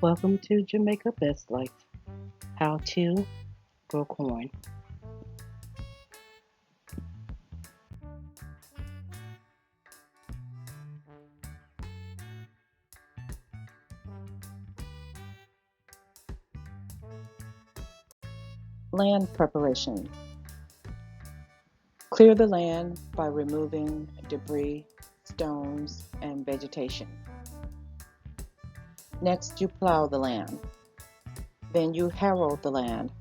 Welcome to Jamaica Best Life. How to grow corn. Land preparation. Clear the land by removing debris, stones, and vegetation. Next, you plow the land. Then you harrow the land.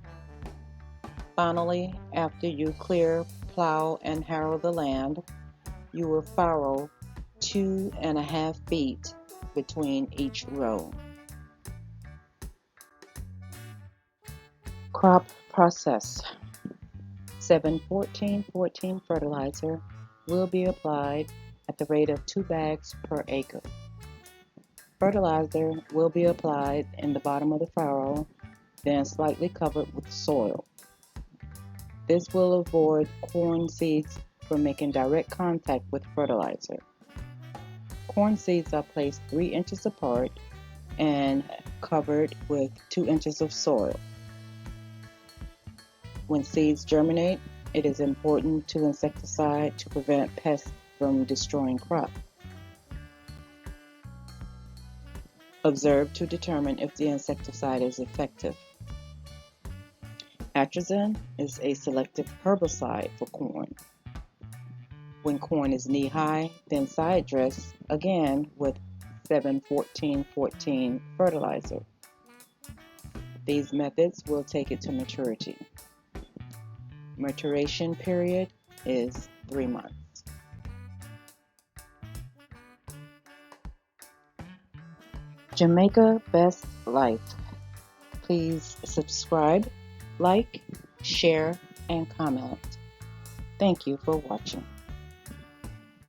Finally, after you clear, plow, and harrow the land, you will furrow 2.5 feet between each row. Crop process. 7-14-14 fertilizer will be applied at the rate of 2 bags per acre. Fertilizer will be applied in the bottom of the furrow, then slightly covered with soil. This will avoid corn seeds from making direct contact with fertilizer. Corn seeds are placed 3 inches apart and covered with 2 inches of soil. When seeds germinate, it is important to insecticide to prevent pests from destroying crop. Observe to determine if the insecticide is effective. Atrazine is a selective herbicide for corn. When corn is knee-high, then side dress again with 7-14-14 fertilizer. These methods will take it to maturity. Maturation period is 3 months. Jamaica Best Life. Please subscribe, like, share, and comment. Thank you for watching.